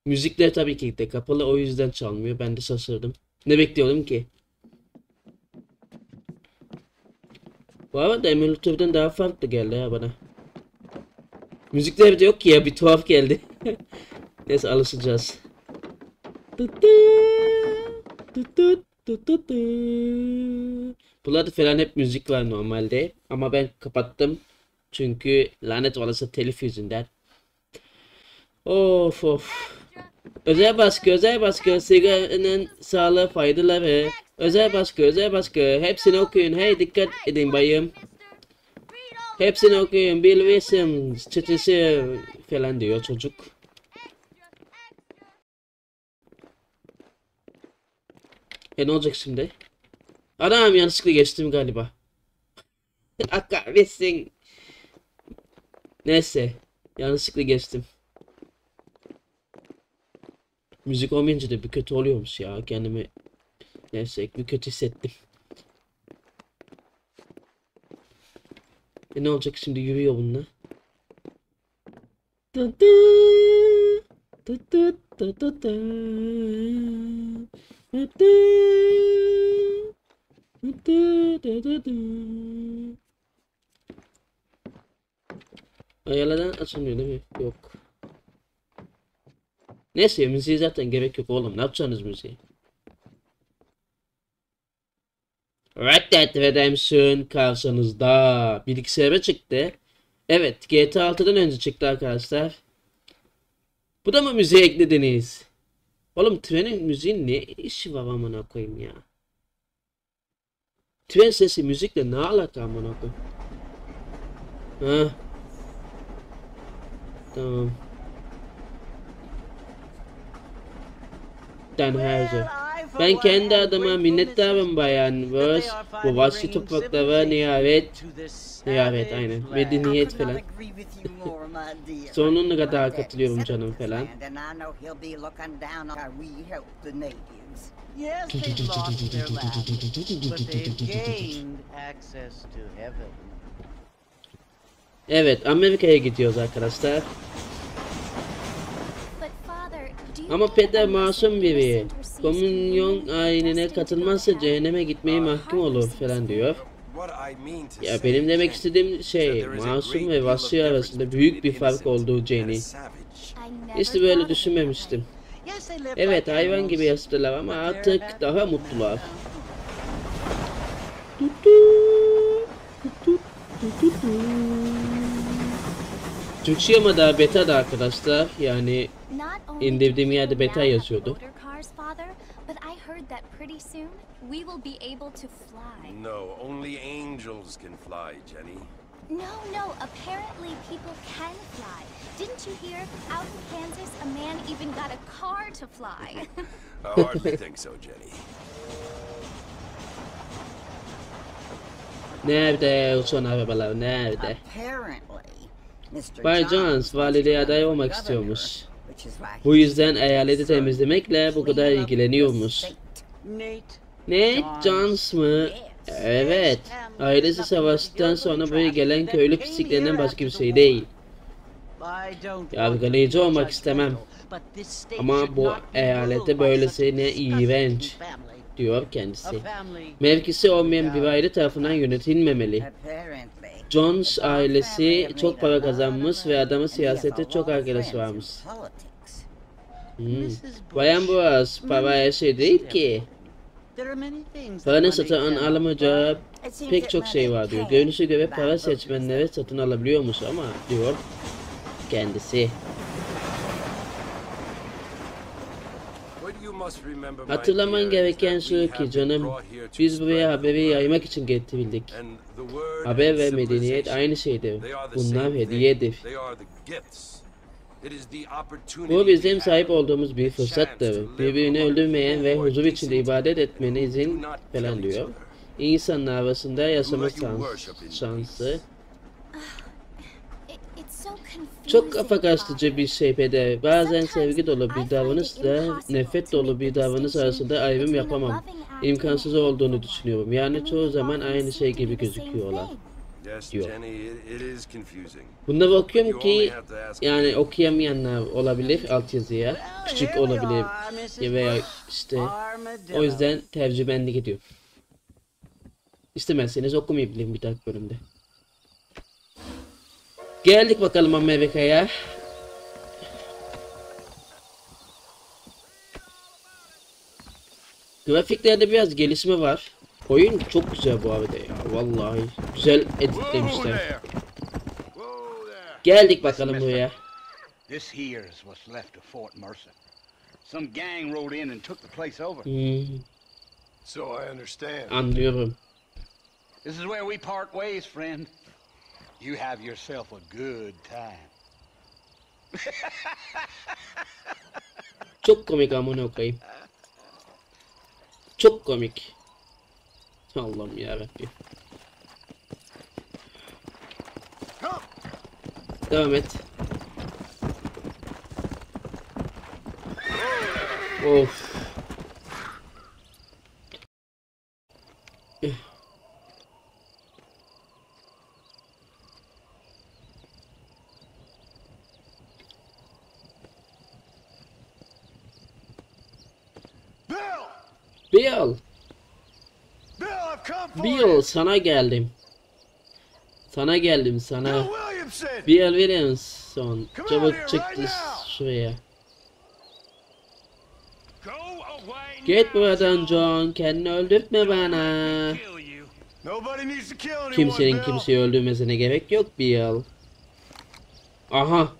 Müzikler tabii ki de kapalı, o yüzden çalmıyor. Ben de şaşırdım. Ne bekliyordum ki? Bu arada emülatörden daha farklı geldi ya bana. Müzikler de yok ki ya, bir tuhaf geldi. Neyse, alışacağız. Bunlarda falan hep müzik var normalde. Ama ben kapattım. Çünkü lanet olası telif yüzünden. Of of. Özel baskı, özel baskı, sigaranın sağlığı faydaları. Özel baskı, özel baskı. Hepsini okuyun. Hey, dikkat edin bayım. Hepsini okuyun. Bill Wilson çetesi falan diyor çocuk. Ne olacak şimdi? Adam, yanlışlıkla geçtim galiba. Kahretsin. Neyse. Yanlışlıkla geçtim. Müzik olmayınca da bir kötü oluyormuş ya. Kendimi neyse bir kötü hissettim. Ne olacak şimdi, yürüyor bununla. Ayarlardan açılmıyor değil mi? Yok. Neyse, müziği zaten gerek yok oğlum. Ne yapacaksınız müziği? Red Dead Redemption karşınızda. Bilgisayara çıktı. Evet, GTA 6'dan önce çıktı arkadaşlar. Bu da mı müziğe eklediniz? Oğlum, trenin müziğin ne işi var amına koyayım ya? Tren sesi müzikle ne alaka amına koyayım? Ha. Tamam. Tenherce. Ben kendi adıma minnettarım Bayan Vörs. Bu vahşi topraklara nihayet aynen. Medeniyet falan. Sonuna kadar katılıyorum canım falan. Evet, Amerika'ya gidiyoruz arkadaşlar. Ama peder masum biri. Komünyon ayinine katılmazsa cehenneme gitmeye mahkum olur falan diyor. Ya benim demek istediğim şey, masum ve vahşi arasında büyük bir fark olduğu Jenny. İşte böyle düşünmemiştim. Evet, hayvan gibi yaşlılar ama artık daha mutlular. Türkçe ama da beta da arkadaşlar, yani indirdiğim yerde beta yazıyordu. No, only angels can fly, Jenny. No, apparently people can fly. Didn't you hear? Out in Kansas, a man even got a car to fly. I hardly think so, Jenny. Nerede uçan arabalar, nerede? Bay Jones valiliğe aday olmak istiyormuş. Bu yüzden eyaleti temizlemekle bu kadar ilgileniyormuş. Ne? Jones mı? Evet. Ailesi savaştıktan sonra buraya gelen köylü pisliklerinden başka bir şey değil. Yargılayıcı olmak istemem. Ama bu eyalete böylesi ne iğrenç, diyor kendisi. Mevkisi olmayan bir aile tarafından yönetilmemeli. Jones ailesi çok para kazanmış ve adamın siyasette çok arkadaşı varmış. Bayan Boğaz, para her şey değil ki. Paranın satın alamayacağı pek çok şey var diyor. Görünüşe göre para seçmenlere satın alabiliyormuş ama, diyor kendisi. Hatırlaman gereken şu ki canım, biz buraya haberi yaymak için getirildik. Haber ve medeniyet aynı şeydir. Bunlar hediyedir. Bu bizim sahip olduğumuz bir fırsattır. Birbirini öldürmeyen ve huzur içinde ibadet etmene izin falan diyor. İnsanlar arasında yaşama şansı. Çok kafa karıştırıcı bir şey peder. Bazen sevgi dolu bir davranışla nefret dolu bir davranış arasında ayrım yapamam. İmkansız olduğunu düşünüyorum. Yani çoğu zaman aynı şey gibi gözüküyorlar. Yes, diyor. Jenny, it is confusing. Bunları okuyorum ki yani okuyamayanlar olabilir altyazıya. Küçük olabilir veya işte o yüzden tercümenlik ediyor. İstemezseniz okumayabilirim bir dahaki bölümde. Geldik bakalım Amerika'ya. Grafiklerde biraz gelişme var. Oyun çok güzel bu arada ya. Vallahi güzel editlemişler. Geldik bakalım buraya. This here is what's left of Fort Mercer. Some gang rode in and took the place over. So I understand. Anlıyorum. This is where we part ways, friend. You have yourself a good time. Çok komik amına koyayım. Çok komik. Allah'ım yarabbim. Devam et. Of. Bill. Bill, sana geldim. Sana geldim sana. Bill Williamson. Çabuk çıktı şuraya. Git buradan John. Kendini öldürtme bana. Kimsenin kimseyi öldürmesine gerek yok Bill. Aha.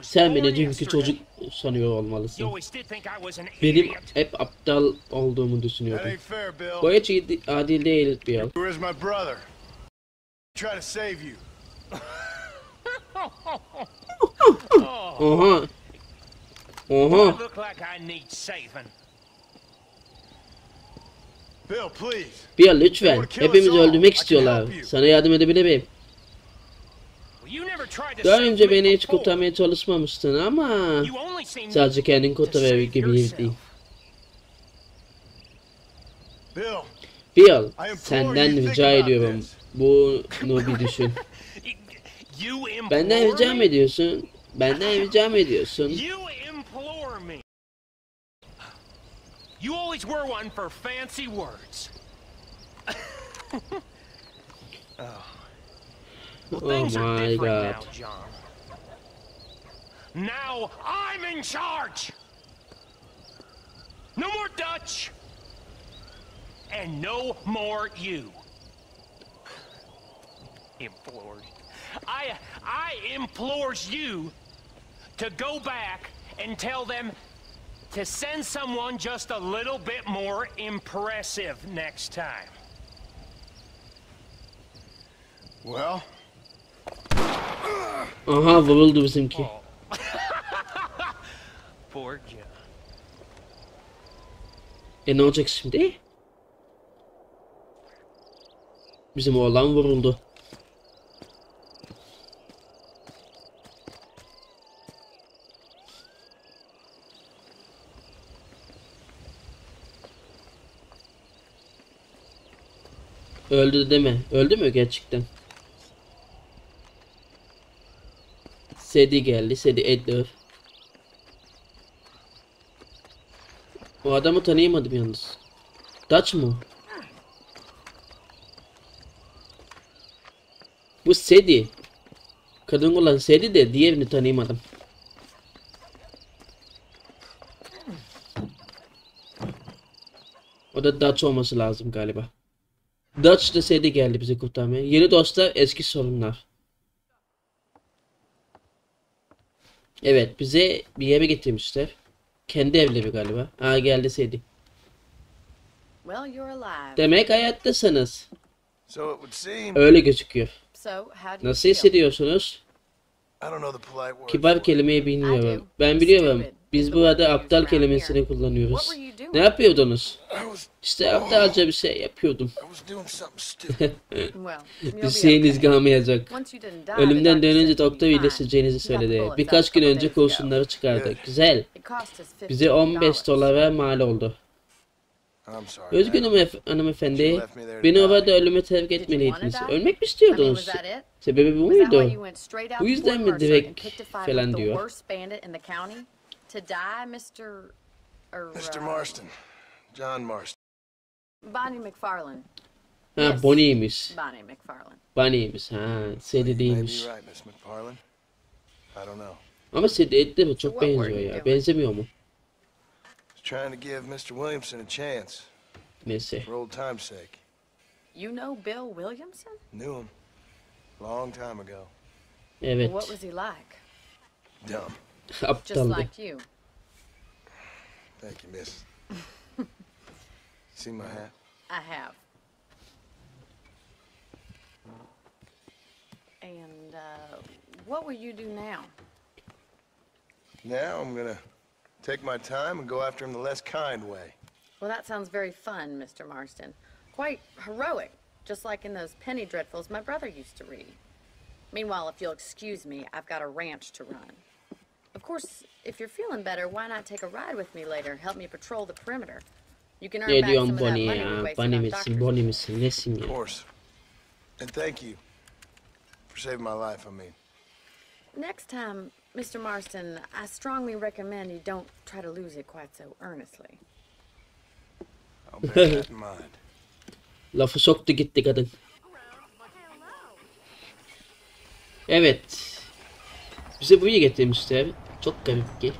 Sen beni dünkü çocuk sanıyor olmalısın. Benim hep aptal olduğumu düşünüyordum. Bu hiç adil değil Bill. Oha. Oha. Bill lütfen. Hepimizi öldürmek istiyorlar. Sana yardım edebilirim. Daha önce beni hiç kurtarmaya çalışmamıştın ama sadece kendini kurtarıyor gibiydi. Bill, senden rica ediyorum. Bunu bir düşün. Benden rica mı ediyorsun? Benden rica mı ediyorsun? You always were one for fancy words. Well, things are different now, John. Now I'm in charge. No more Dutch. And no more you. Implored. I implores you to go back and tell them to send someone just a little bit more impressive next time. Well. Aha vuruldu bizimki. Poor John. Ne olacak şimdi? Bizim oğlan vuruldu. Öldü deme. Öldü mü gerçekten? Sedi geldi. Sedi Edler. O adamı tanıyamadım yalnız. Dutch mı? Bu Sedi. Kadın olan Sedi de diğerini tanıyamadım. O da Dutch olması lazım galiba. Dutch da Sedi geldi bizi kurtarmaya. Yeni dostlar, eski sorunlar. Evet, bize bir yere getirmişler. Kendi evleri galiba. Ha geldi Sedi. Demek hayattasınız. Öyle gözüküyor. Nasıl hissediyorsunuz? Kibar kelimeyi bilmiyorum. Ben biliyorum. Biz burada aptal kelimesini kullanıyoruz. Ne yapıyordunuz? İşte aptalca bir şey yapıyordum. Bir şeyiniz kalmayacak. Ölümden dönünce doktor iyileşeceğinizi söyledi. Birkaç gün önce kurşunları çıkardı. Güzel. Bize $15 mal oldu. I'm sorry. Üzgünüm hanımefendi. Beni orada ölüme terk etmeliydiniz. Ölmek mi istiyordunuz? Sebebi bu muydu? Bu yüzden mi direkt falan diyor. Mr. Marston. John Marston. Bonnie McFarlane. Ha, Bonnie'ymiş. Bonnie McFarlane. Bonnie'ymiş. Ha, Sedi değilmiş. Maybe you're right, Miss McFarlane. I don't know. Ama Sedi etti mi? Çok benziyor ya. Benzemiyor mu? Trying to give Mr. Williamson a chance. Neyse. For old time's sake. You know Bill Williamson? Knew him. Long time ago. Evet. What was he like? Dumb. Just Aptaldı. like you. Thank you, miss. See my hat? I have. And what will you do now? Now I'm gonna take my time and go after him the less kind way. Well, that sounds very fun, Mr. Marston. Quite heroic, just like in those penny dreadfuls my brother used to read. Meanwhile, if you'll excuse me, I've got a ranch to run. Of course, if you're feeling better, why not take a ride with me later? Help me patrol the perimeter. You can earn Ne back some diyorsun of that Bonnie money we ya? wasted Bonnie on misin? doctors. Bonnie misin? Nesin Of ya? course. And thank you for saving my life, I mean. Next time, Mr. Marston, I strongly recommend you don't try to lose it quite so earnestly. I'll bear that in mind. Lafı soktu gitti kadın. Evet. Bize buraya getirmişler. Çok garip ki.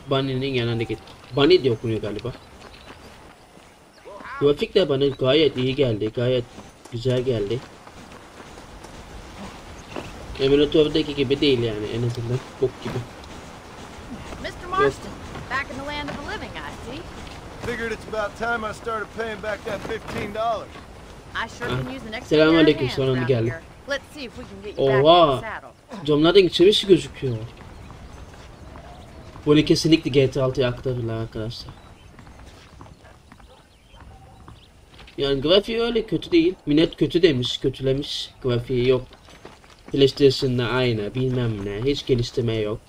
Bunny'nin yanına git. Bunny diye okunuyor galiba. Grafik de bana gayet iyi geldi. Gayet güzel geldi. Emülatordaki gibi değil yani, en azından bok gibi. Mr. Marston, back in the land of the living, I see. Figured it's about time I started paying back that $15. I sure can use an extra Selamünaleyküm, pair of hands sonunda around geldim. here. Let's see if we can get you back in Oha! the saddle. Camlardan içerisi gözüküyor. Bunu kesinlikle GTA 6'ya aktarırlar arkadaşlar. Yani grafiği öyle kötü değil. Millet kötü demiş, kötülemiş. Grafiği yok. PlayStation'la aynı, bilmem ne. Hiç geliştirme yok.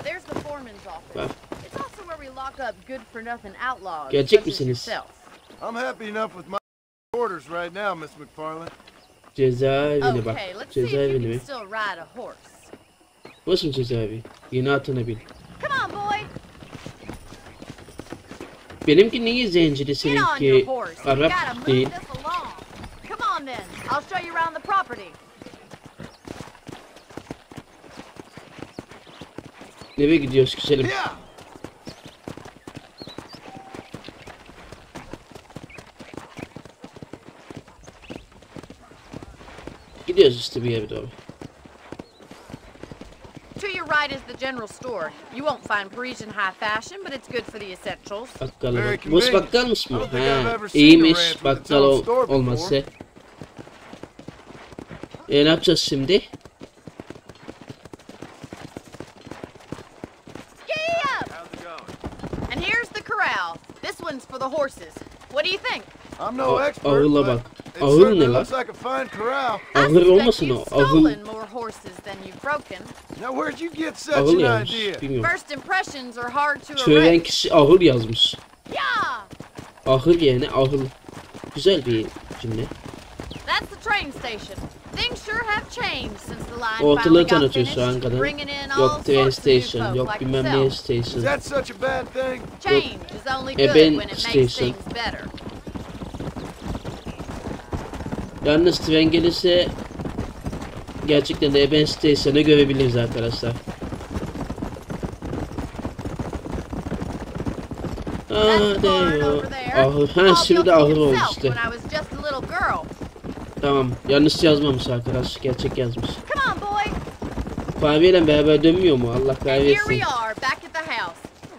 There's the foreman's office. Bak. It's also where we lock up good-for-nothing outlaws Gelecek such as misiniz? yourself. I'm happy enough with my orders right now, Miss McFarlane. Cezaevine bak. Okay, let's see if you Cezaevine can mi? still ride a horse. Burası mı cezaevi? Yeni atına bin. Come on, boy. Benimki niye zencili, Get on your seninki horse. We gotta Arap move değil? this along. Come on then. I'll show you around the property. Nereye gidiyoruz güzelim? Yeah! Gidiyoruz işte bir yere doğru. To your right is the general store. You won't find Parisian high fashion, but it's good for the essentials. Bakkalı Very bak. Burası convenient. bakkalmış mı? I don't think I've Ha, ever seen a iyiymiş ranch with its bakkal own store before. olması. Ne yapacağız şimdi? Giddy up! And here's the corral. This one's for the horses. What do you think? I'm no expert, Ağırla but bak. it Ağır certainly ne lan? looks like a fine corral. I Ağır suspect olmasın you've o. Ağır, stolen more horses than you've broken. Now where'd you get such ağır an yazmış. idea? Bilmiyorum. First impressions are hard to Söyleyen erase. kişi ağır yazmış. Yeah! Ahır yerine ahıl. Güzel bir cümle. That's the train station. Things sure have changed since the line Ortalığı finally got tanıtıyor şu an finished, kadın. bringing in all Yok train sorts of new station, folk yok like bilmem ne yourself. Is station. that such a bad thing? Change is only good Ben when it makes station. things better. Yalnız tren gelirse gerçekten de Ben Station'ı görebiliriz arkadaşlar. That's the barn Diyor. over there. Ahır. Ha Paul şimdi built de it ahır oldu himself işte. when I was just a little girl. Tamam. Yanlış yazmamış arkadaş. Gerçek yazmış. Come on, boy. Fabiye'yle beraber dönmüyor mu? Allah Here we kahretsin. are, back at the house.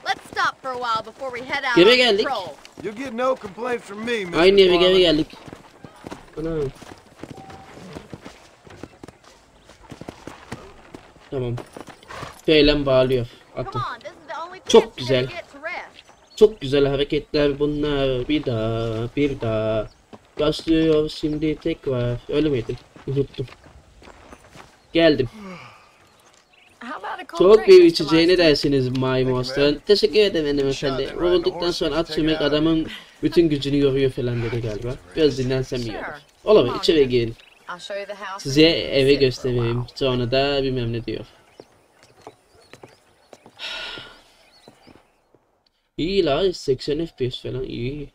Let's stop for a while before we head out Geri on geldik. patrol. You'll get no complaints from me, Mr. Aynı eve geri McFarlane. geldik. Anam. Tamam. Feyle bağlıyor. Come Atın. on, this is the only Çok chance güzel. you're gonna get to rest. Çok güzel hareketler bunlar. Bir daha. Başlıyor şimdi tekrar. Öyle miydi? Unuttum. Geldim. How about a cold Soğuk drink, bir Mr. içeceği ne Marston? dersiniz May Monster? Teşekkür ederim hanımefendi. Vurulduktan sonra at sürmek adamın bütün gücünü yoruyor falan dedi galiba. Biraz dinlensem iyi olur. Olabilir, içeri girin. I'll show you the house. Size evi göstereyim. Sonra da bilmem ne diyor. İyi la, 80 FPS falan iyi.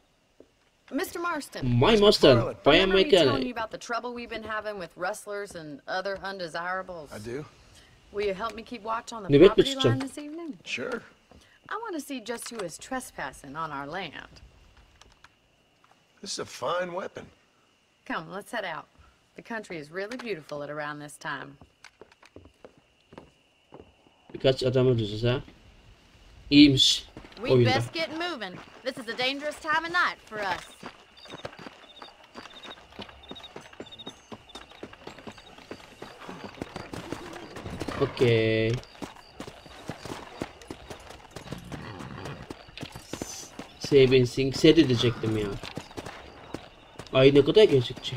Mr. Marston. My Monster, Bayan Remember me telling you Mekane. about the trouble we've been having with rustlers and other undesirables? I do? Will you help me keep watch on the Nöbet mi property tutacağım? line this evening? Sure. I want to see just who is trespassing on our land. This is a fine weapon. Come, let's head out. The country is really beautiful at around this time. Birkaç adam öldüreceğiz ha. İyiymiş We'd oyunda. best get moving. This is a dangerous time of night for us. Okey. Saving set edecektim ya. Ay ne kadar gerçekçi.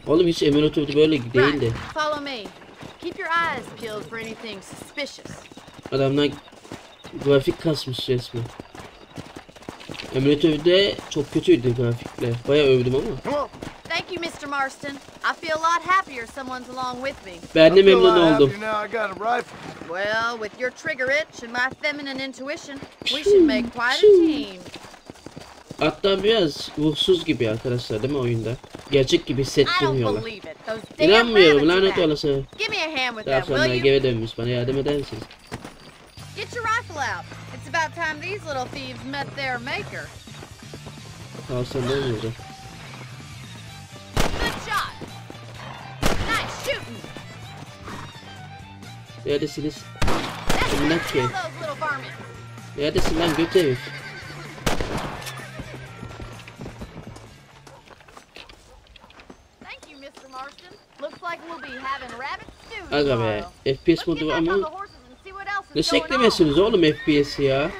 Oğlum hiç emülatörde böyle değildi. Right, follow me. Keep your eyes peeled for anything suspicious. Adamlar grafik kasmış resmen. Emülatörde çok kötüydü grafikler. Bayağı övdüm ama. Come on. Thank you, Mr. Marston. I feel a lot happier someone's along with me. Ben de I feel memnun I have oldum. you now. I got a rifle. Well, with your trigger itch and my feminine intuition, we should make quite a team. Hatta biraz ruhsuz gibi arkadaşlar değil mi oyunda? Gerçek gibi I don't hissettirmiyorlar. believe it. Those damn İnanmıyorum, rabbits lanet are back. olası. Give me a hand with Daha that, sonra will you? geri dönmüş, bana yardım eder misiniz? Get your rifle out. It's about time these little thieves met their maker. Kalsam ne olurdu? Good shot. Nice shooting. Neredesiniz? That's Amına it. Kill koyayım. those little varmints. Neredesin lan göt herif? Thank you, Mr. Marston. Looks like we'll be having rabbit stew Aga be, tomorrow. FPS Let's get modu back on the ama horses and see what else ne is going on. seklemesiniz oğlum FPS'i ya?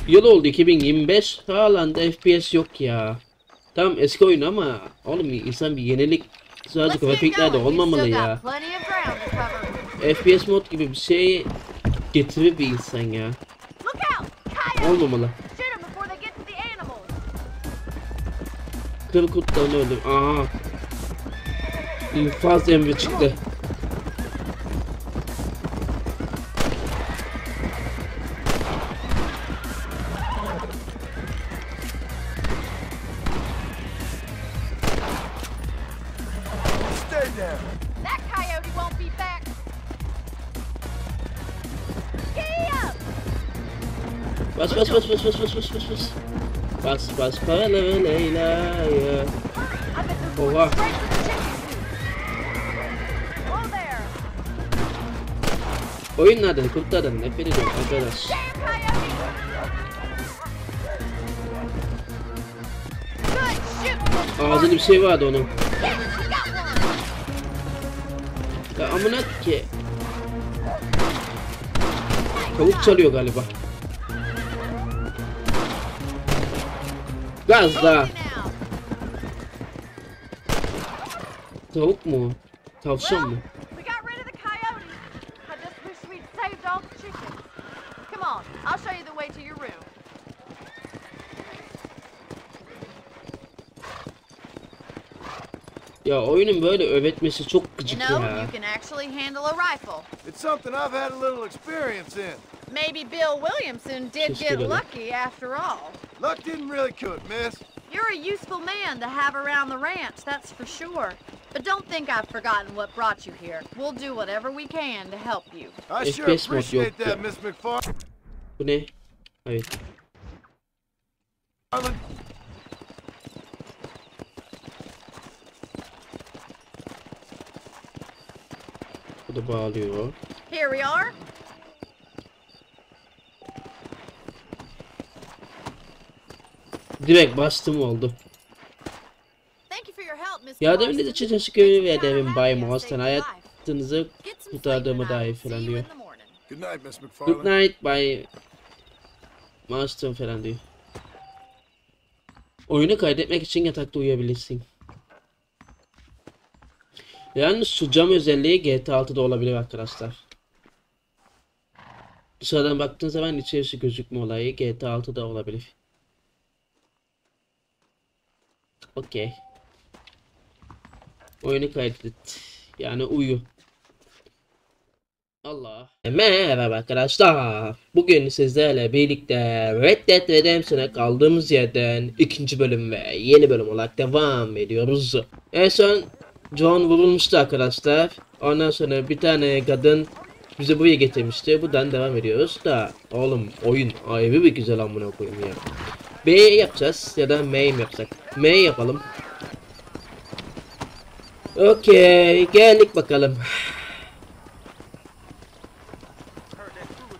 Yıl oldu 2025, hala da FPS yok ya. Tamam eski oyun ama oğlum insan bir yenilik, sadece Let's get grafikler de going. We've olmamalı still ya. got plenty of ground to cover. FPS mod gibi bir şey getirir bir insan ya. Look out! Coyote! Olmamalı. Shoot 'em before they get to the animals. Kıl kurtlarını öldüm. Aha. İnfaz emri çıktı. Stay down. That coyote won't be back. Giddy up! Bas bas bas bas bas bas bas bas bas. Bas bas paraları Leyla'ya. I bet they're Oha. going straight for the chicken coop. Whoa there! Oyunlardan kurtlardan nefret ediyorum arkadaş. Damn coyote! Good shoot! Ağzında bir şey vardı onun. Yes, we got one! Ya amına ki. Tavuk çalıyor galiba. Gazla. Now. Tavuk mu? Tavşan mı? We got rid of the coyote. I just wish we'd saved all the chickens. Come on, I'll show you the way to your room. Ya oyunun böyle övetmesi çok You gıcık know, ya. you can actually handle a rifle. It's something I've had a little experience in. Maybe Bill Williamson did Just get get it. lucky after all. Luck didn't really cut, miss. You're a useful man to have around the ranch, that's for sure. But don't think I've forgotten what brought you here. We'll do whatever we can to help you. I sure FPS mod appreciate yok ya. that, Miss McFarland. Bu ne? Evet. Bu da bağlıyor. Here we are. Direkt bastım oldu. Thank you for your help, Mr. Yardımınız Marston. için teşekkür ederim Thanks for Bay having us, Moğaz'tan. saved your life. Hayatınızı Get some kurtardığımı sleep and I dair will see falan you diyor. in the morning. Good night, Miss Good McFarland. night Bay Marston falan diyor. Oyunu kaydetmek için yatakta uyuyabilirsin. Yalnız şu cam özelliği GTA 6'da olabilir arkadaşlar. Dışarıdan baktığın zaman içerisi gözükme olayı GTA 6'da olabilir. Okey. Oyunu kaydet. Yani uyu. Allah. Merhaba arkadaşlar. Bugün sizlerle birlikte Red Dead Redemption'a kaldığımız yerden ikinci bölüm ve yeni bölüm olarak devam ediyoruz. En son John vurulmuştu arkadaşlar. Ondan sonra bir tane kadın bizi buraya getirmişti. Buradan devam ediyoruz da oğlum oyun ayrı bir güzel amına koyayım ya. B yapacağız ya da M mi yapsak? M yapalım. Okey, geldik bakalım.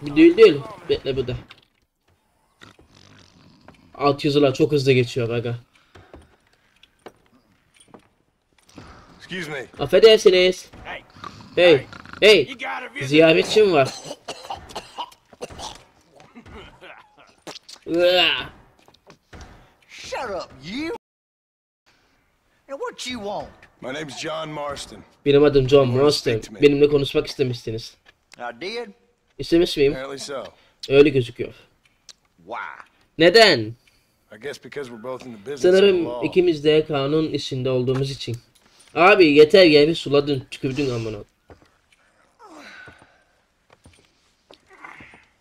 Bir değil. Bekle burada. Alt yazılar çok hızlı geçiyor aga. Excuse me. Affedersiniz. Hey. Hey. Ziyaretçim var. Shut up, you! And what you want? My name's John Marston. Benim adım John Marston. Benimle konuşmak istemişsiniz. I did? İstemiş miyim? Apparently so. Öyle gözüküyor. Why? Neden? I guess because we're both in the business of the Sanırım law. ikimiz de kanun işinde olduğumuz için. Abi yeter ya, bir suladın, tükürdün amına.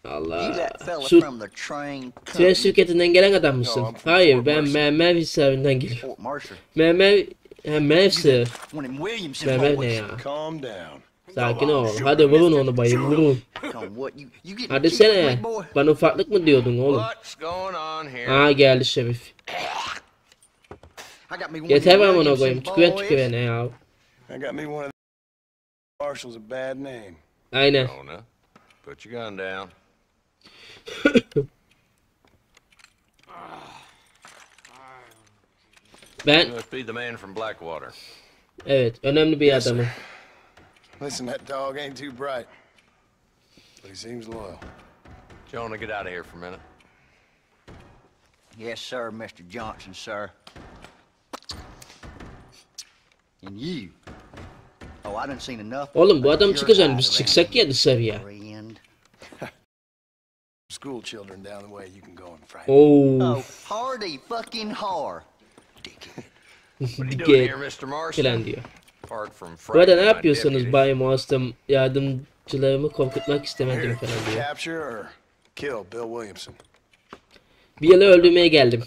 You Allah. that fella Şu from the train tren company, şirketinden gelen adam mısın? Yo, I'm from Hayır, Fort ben Mercer. mermer hisarından geliyorum. Fort Mercer. Mercer. One of them Williamson Mermer ne boys. ya? Calm down. Sakin ol. Hadi vurun onu bayım, vurun. Come on, what, you getting Hadi cute with sene. me, boy? Bana ufaklık mı diyordun oğlum? What's going on here? Aa geldi şerif. I got me one Yeter of ben them ona Williamson koyayım. Tüküren boys. tükürene ya. I got me one of the marshals a bad name. Aynen. Jonah, put your gun down. Ben You must be the man from Blackwater. evet önemli bir adamım. Listen, that dog ain't too bright, but he seems loyal. Jonah, get out of here for a minute. Yes, sir, Mr. Johnson, sir. And you. Oh, I done seen enough. Oğlum bu adam You're çıkacak, tired biz around çıksak ya here, dışarıya. friend. School children down the way, you can go and fight. Oo. Oh, hardy fucking har. What are you doing Get here, Mr. Marston? falan diyor. Apart from Bu arada ne frightening my yapıyorsunuz deputies. Bay Marston? Yardımcılarımı korkutmak istemedim Here, falan diyor. capture or kill Bill Williamson. Bir yılı öldürmeye geldim.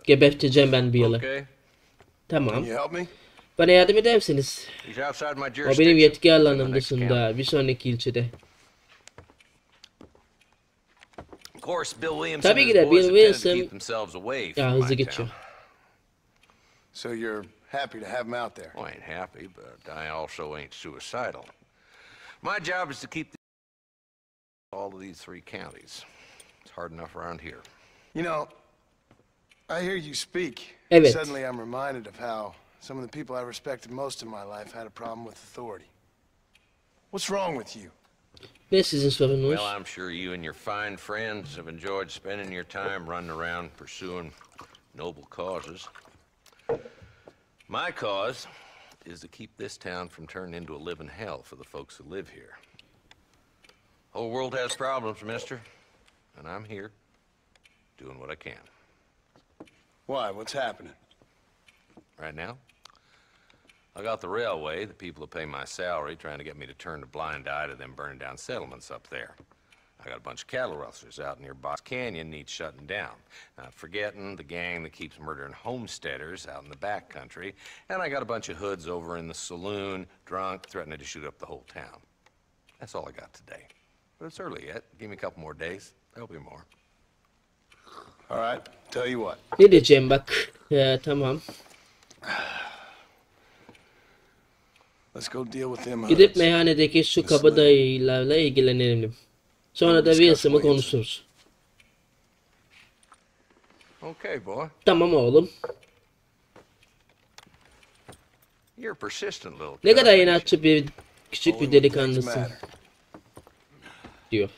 Geberteceğim ben bir yılı. Okay. Tamam. Can you help me? Bana yardım eder misiniz? He's outside my O jurisdiction. benim yetki In the alanım next county. dışında. Bir sonraki ilçede. Of course, Bill Williamson Tabii and ki de his boys Bill intend to Wilson- keep themselves away Ya from hızlı my geçiyor. town. So you're happy to have him out there? Well, I ain't happy, but I also ain't suicidal. My job is to keep all of these three counties. It's hard enough around here. You know, I hear you speak. Evet. Suddenly I'm reminded of how some of the people I respected most in my life had a problem with authority. What's wrong with you? Ne sizin sorunuz? Well, I'm sure you and your fine friends have enjoyed spending your time running around pursuing noble causes. My cause is to keep this town from turning into a living hell for the folks who live here. Whole world has problems, mister, and I'm here doing what I can. Why? What's happening? Right now, I got the railway, the people who pay my salary, trying to get me to turn a blind eye to them burning down settlements up there. I got a bunch of cattle rustlers out near Box Canyon needs shutting down. Not forgetting the gang that keeps murdering homesteaders out in the back country. And I got a bunch of hoods over in the saloon, drunk, threatening to shoot up the whole town. That's all I got today. But it's early yet. Give me a couple more days. There'll be more. All right, tell you what. Ne diyeceğim bak. Tamam. Let's go deal with them Gidip hoods. meyhanedeki şu kabadayılarla ilgilenelim. Sonra da bir ısımı konuşuruz. Okay, boy. Tamam oğlum. You're a persistent little Ne kadar cunt. inatçı bir küçük bir delikanlısın diyor.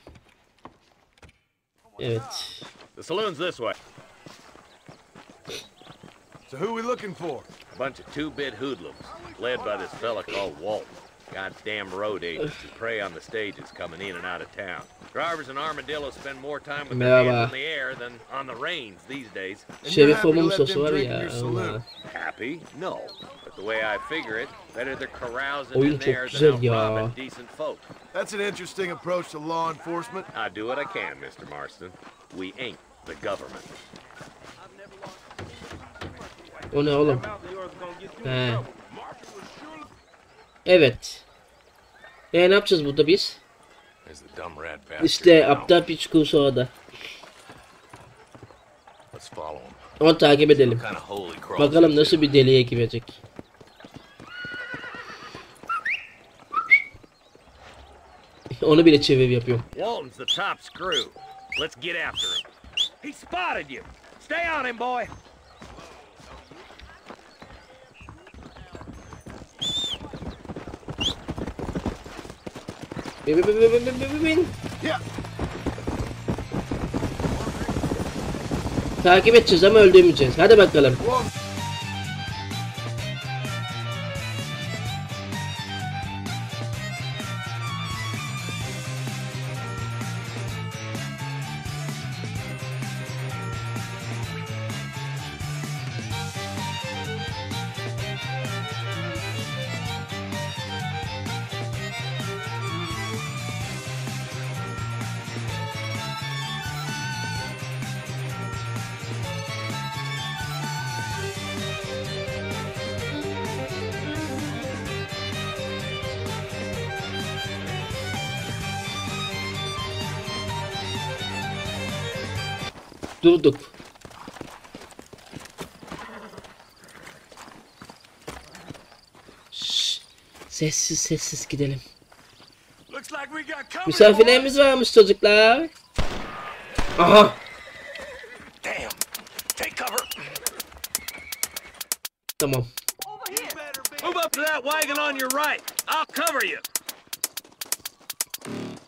Evet. The saloon's this way. So who we looking for? Bunch of two-bit hoodlums, led by this fella called Walt. Goddamn road agents who prey on the stages coming in and out of town. Drivers and armadillos spend more time with their hands in the air than on the reins these days. Şerif olmamın sosu var ya. Allah. Happy? No. But the way I figure it, better they're carousing Oyun in çok there güzel than ya. out robbing decent folk. That's an interesting approach to law enforcement. I do what I can, Mr. Marston. We ain't the government. O ne oğlum? He. Evet. Ne yapacağız burada biz? There's the dumb rat bastard İşte now. aptal piç kurusu orada. Let's follow him. Onu takip edelim. What kind of holy crawls Bakalım is nasıl it? bir deliğe girecek. Onu bile çevir yapıyorum. Walton's the top screw. Let's get after him. He spotted you. Stay on him, boy. Bin. Yeah. Takip edeceğiz ama öldürmeyeceğiz. Hadi bakalım. Whoa. Durduk. Şşş. Sessiz sessiz gidelim. Looks like we got company. Misafirlerimiz varmış çocuklar. Aha. Damn. Take cover. Tamam. Move up to that wagon on your right. I'll cover you.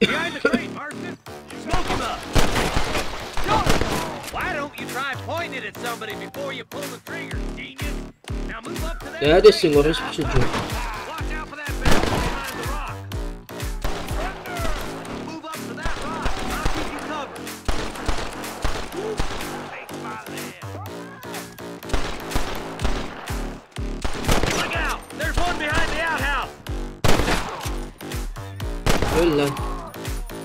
Behind the crate, Marston. Smoke him up. Why don't you try pointing it at somebody before you pull the trigger, genius? Now move up to that. Neredesin orospu çocuğu? Watch out for that barrel behind the rock. Move up to that rock. I'll keep you covered. Take my leg. Look out! There's one behind the outhouse. Öl lan.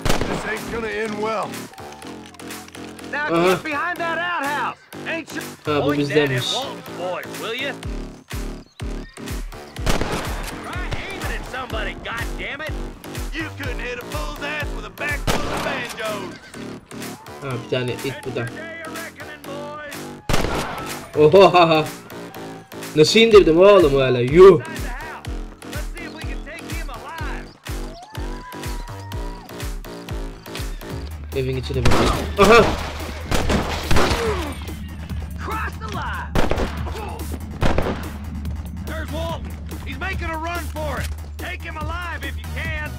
This ain't gonna end well. Now get behind that outhouse. Ain't you? Ha, bu Point that bizdenmiş. at Walton's boys, will you? Try aiming at somebody, goddammit! You couldn't hit a fool's ass with a back full of banjos. Ha, bir tane it burada. Day of reckoning, boys. Oha. Nasıl indirdim oğlum öyle? Yuh. Inside the house. Let's see if we can take him alive. Evin içine bakalım. Aha. Cross the line. There's Walton. He's making a run for it. Take him alive if you can.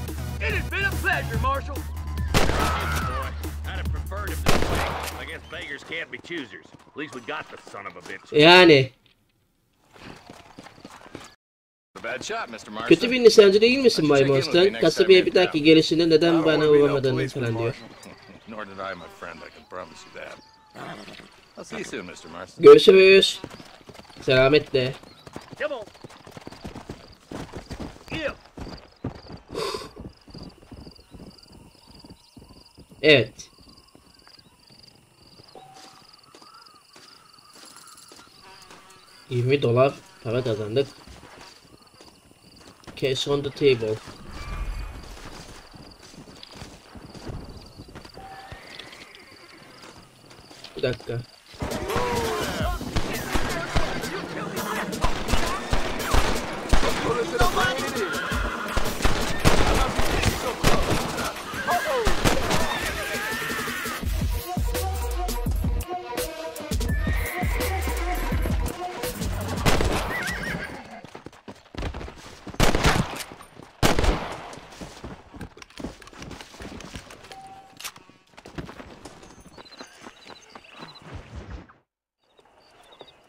It has been a pleasure, Marshal. Boy, I'd have preferred him this way. I guess beggars can't be choosers. At least we got the son of a bitch. Yani. A bad shot, Mr. Marston. Kötü bir nişancı değil misin Bay Marston? Kasabaya bir dahaki gelişinde neden bana uğramadığını falan diyor. Nor did I, my friend. I can promise you that. I'll see you soon, Mr. Marston. Görüşürüz. Selametle. Come on. Yeah. Evet. $20 para kazandık. Cash on the table. Bir dakika.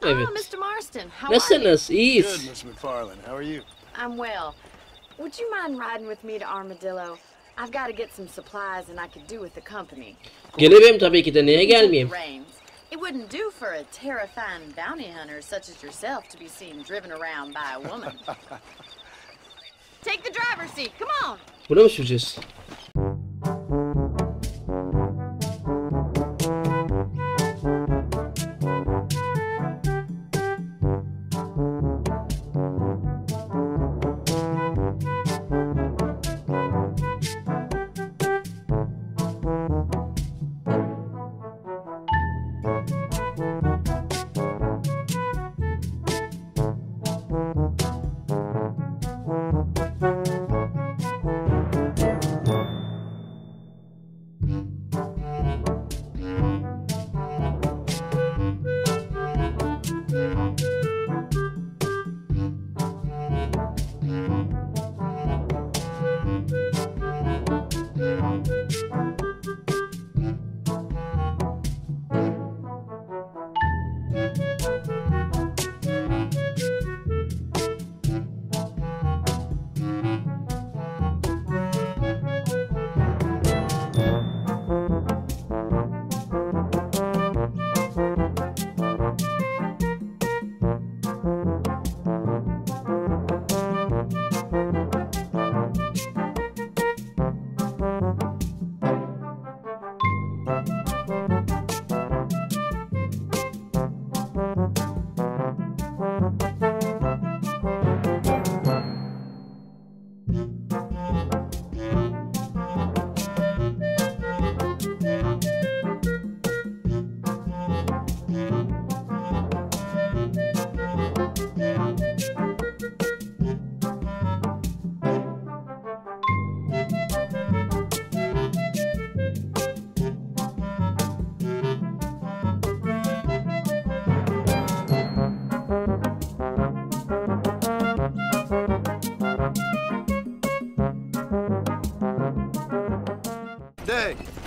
Evet. Oh, Mr. Marston. Marston, how are you? Nasılsınız? Good, İyiyiz. Miss McFarland. How are you? I'm well. Would you mind riding with me to Armadillo? I've got to get some supplies and I could do with the company. Gelirim tabii ki de, niye gelmeyeyim? Rains. It wouldn't do for a terrifying bounty hunter such as yourself to be seen driven around by a woman. Take the driver's seat, come on. Buna mı süreceğiz?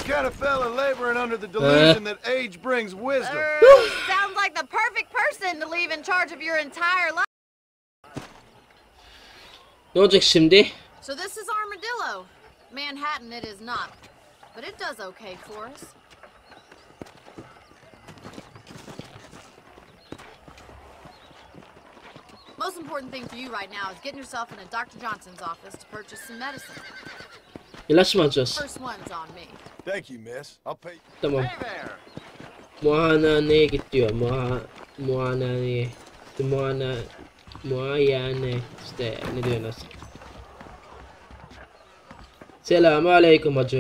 Got a fella laboring under the delusion that age brings wisdom. Sounds like the perfect person to leave in charge of your entire life. Ne olacak şimdi? So this is Armadillo. Manhattan it is not, but it does okay for us. Most important thing for you right now is getting yourself into Dr. Johnson's office to purchase some medicine. İlaç mı alacağız? First one's on me. Thank you, miss. I'll pay. Tamam. Hey there. Muayeneye git diyor. Muayeneye. İşte muayene. İşte ne diyor nasıl? Selamun aleyküm hacı.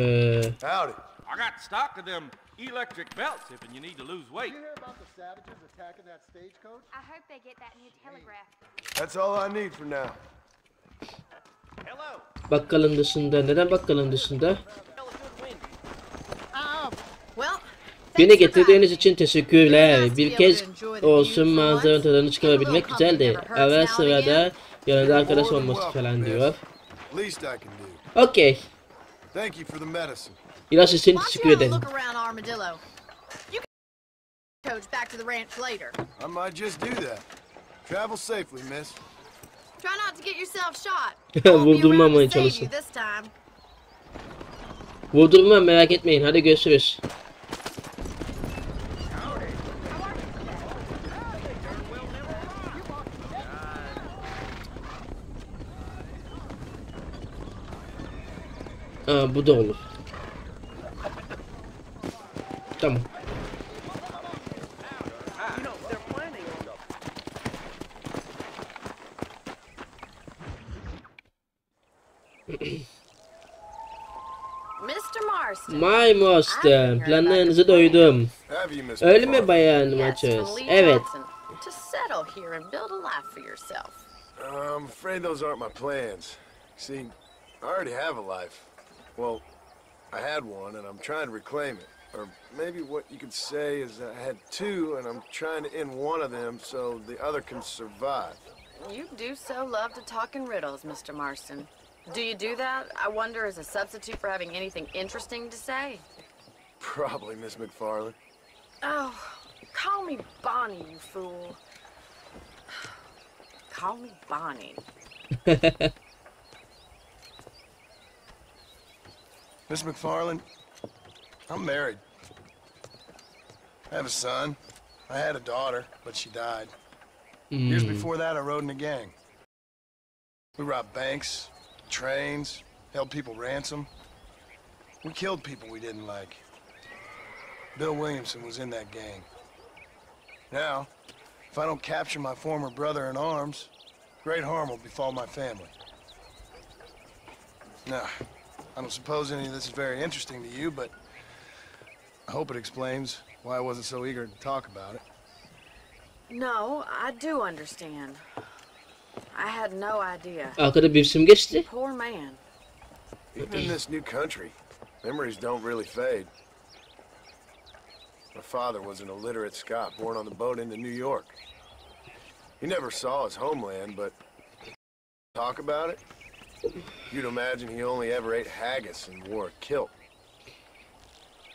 Howdy. I got stock of them electric belts if you need to lose weight. Did you hear about the savages attacking that stagecoach? I hope they get that new telegraph. That's all I need for now. Hello. Bakkalın dışında. Neden bakkalın dışında? Well, Beni getirdiğiniz için teşekkürler. Bir kez olsun manzaranın tadını çıkarabilmek güzeldi. Ara sırada yanında arkadaş olması falan diyor. Least I can do. Okey. Thank you for the medicine. İlaç için why don't teşekkür you have a ederim. look around Armadillo? You can coach back to the ranch later. I might just do that. Travel safely, miss. Try not to get yourself shot. I won't be Vurdurmamaya around to save çalışın. you this time. Vurdurma, merak etmeyin. Hadi görüşürüz. Aa, bu da olur. Tamam. Mr. Marston. My Marston, planlarınızı duydum. Have you, miss? Öyle mi McFarland? bayan Yes, Maçöz? from Lee Evet. Johnson. To settle here and build a life for yourself. I'm afraid those aren't my plans. See, I already have a life. Well, I had one, and I'm trying to reclaim it. Or maybe what you could say is I had two, and I'm trying to end one of them so the other can survive. You do so love to talk in riddles, Mr. Marston. Do you do that, I wonder, as a substitute for having anything interesting to say? Probably, Miss McFarland. Oh, call me Bonnie, you fool. call me Bonnie. Miss McFarland, I'm married. I have a son. I had a daughter, but she died. Years before that, I rode in a gang. We robbed banks, trains, held people ransom. We killed people we didn't like. Bill Williamson was in that gang. Now, if I don't capture my former brother in arms, great harm will befall my family. Now, I don't suppose any of this is very interesting to you, but I hope it explains why I wasn't so eager to talk about it. No, I do understand. I had no idea. Arkada bir isim geçti. Poor man. Even in this new country, memories don't really fade. My father was an illiterate Scot born on the boat into New York. He never saw his homeland, but talk about it, you'd imagine he only ever ate haggis and wore a kilt.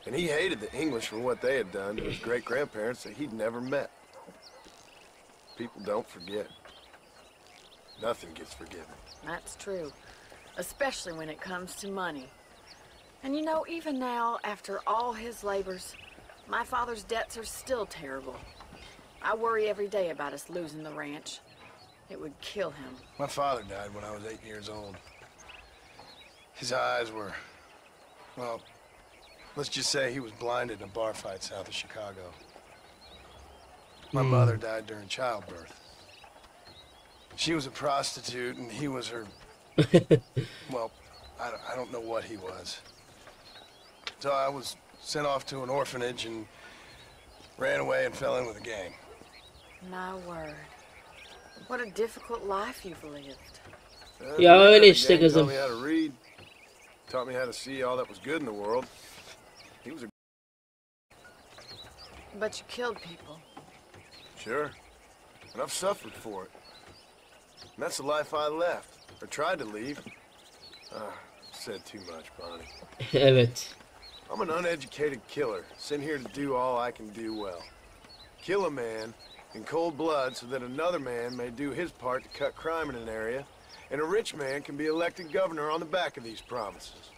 And he hated the English for what they had done to his great-grandparents that he'd never met. People don't forget. Nothing gets forgiven. That's true. Especially when it comes to money. And you know, even now, after all his labors, my father's debts are still terrible. I worry every day about us losing the ranch. It would kill him. My father died when I was 8 years old. His eyes were, well, let's just say he was blinded in a bar fight south of Chicago. My mother died during childbirth. She was a prostitute and he was her, well, I don't know what he was. So I was sent off to an orphanage and ran away and fell in with a gang. My word. What a difficult life you've lived. Ya öyle The işte gang taught kızım. me how to read, taught me how to see all that was good in the world. He was a... But you killed people. Sure. And I've suffered for it. And that's the life I left, or tried to leave. Said too much, Bonnie. Evet. I'm an uneducated killer, sent here to do all I can do well. Kill a man in cold blood so that another man may do his part to cut crime in an area, and a rich man can be elected governor on the back of these provinces.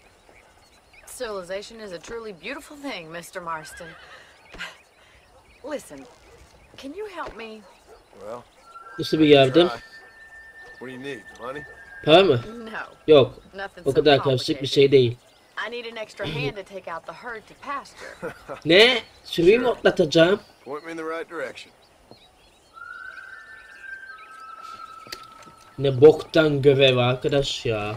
Civilization is a truly beautiful thing, Mr. Marston. Listen, can you help me? Well, Nasıl bir yardım? try. What do you need, money? Para mı? No, Yok. nothing O so kadar karışık bir complicated. şey değil. I need an extra hand to take out the herd to pasture. Ne? Sürüyü mü otlatacağım? Point me in the right direction. Ne boktan görev arkadaş ya.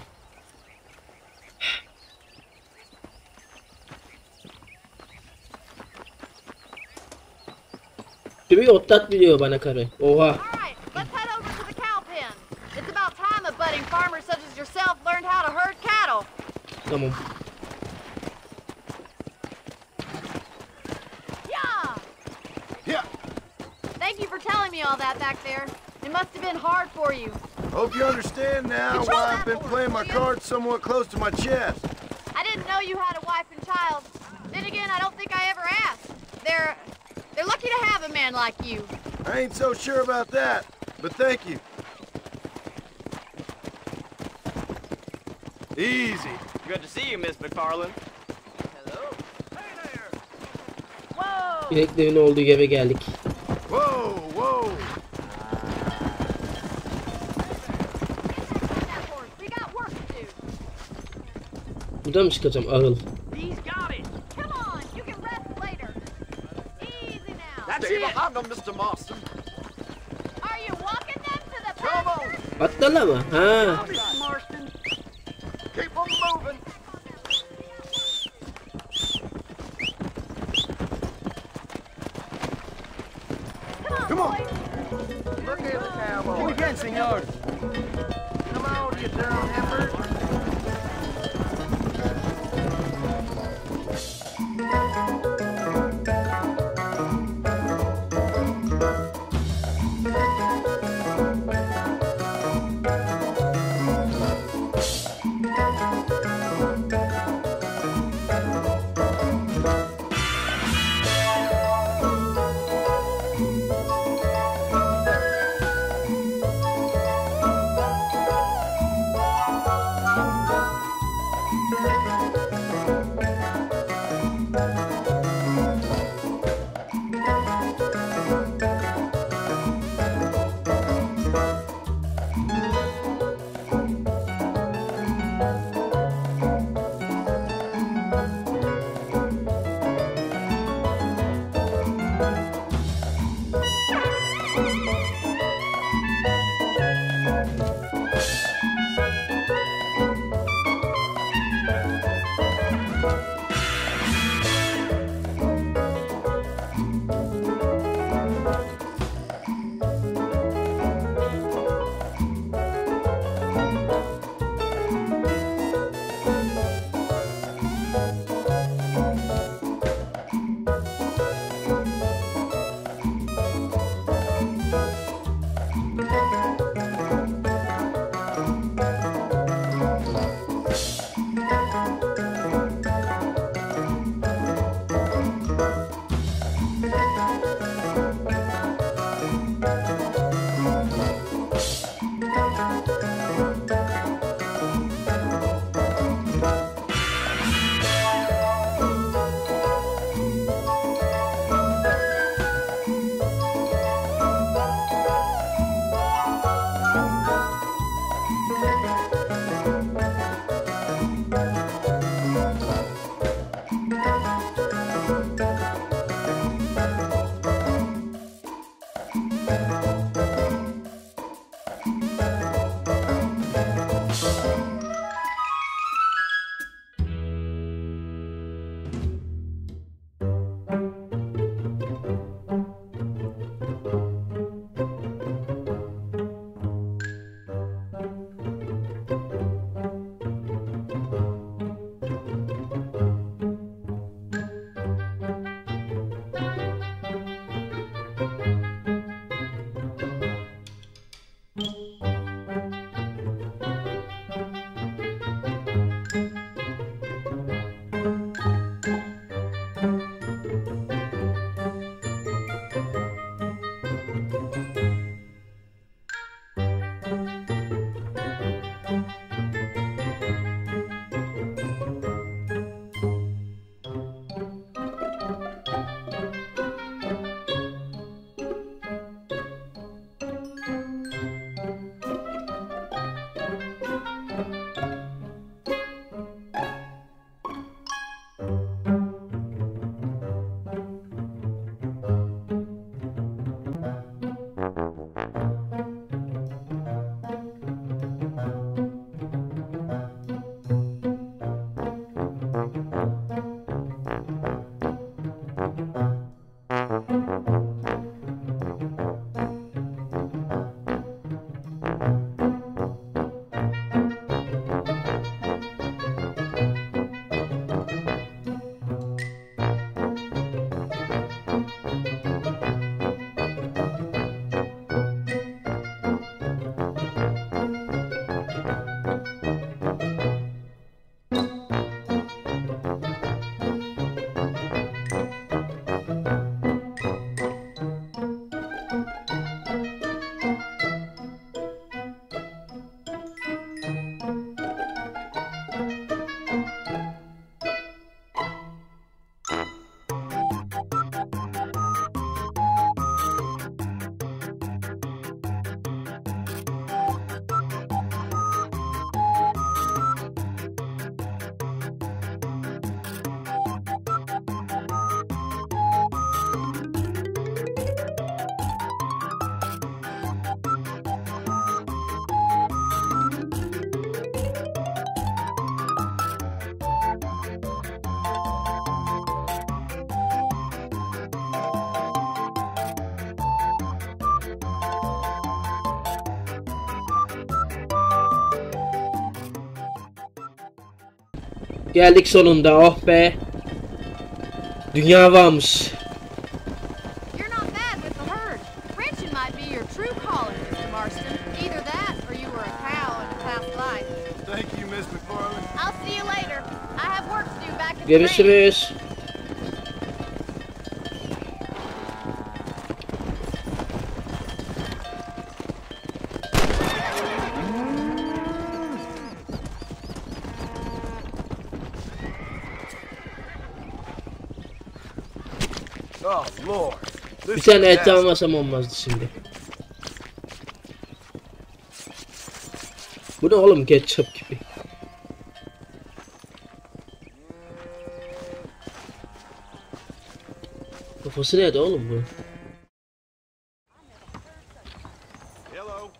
Sürüyü otlat biliyor bana karı. Oha. All right, let's head over to the cow pen. It's about time a budding farmer such as yourself learned how to herd cattle. Tamam. Yeah! Yeah. Thank you for telling me all that back there. It must have been hard for you. Hope you understand now Control why that I've been horse, playing my will ya? cards somewhat close to my chest. I didn't know you had a wife and child. Then again, I don't think I ever asked. They're lucky to have a man like you. I ain't so sure about that, but thank you. Easy. Good to see you, Miss McFarland. Hello. Hey there. Whoa! İneklerin olduğu yere geldik. Whoa, whoa. That horse. We got work to do. Buradan mı çıkacağım? Ahıl. He's got it. Come on, you can rest later. Easy now. That's Stay it. behind them, Mr. Marston. Are you walking them to the Come on. pasture? Atlama mı? Ha. Mr. Marston. Keep them moving. Come on, boys. Look at the cowboy. Again, senor. Come on, you dumb heifer. Geldik sonunda, oh be. Dünya varmış. You're not bad with the herd. Ranching might be your true calling, Mr. Marston. Either that or you were a cow in a past life. Thank you, Miss McFarland. I'll see you later. I have work to do back at the ranch. Görüşürüz. Oh, Lord. Bir This tane is et nasty. almasam olmazdı şimdi. Bu ne oğlum, ketçap gibi. Kafası nerede oğlum bu? Hello.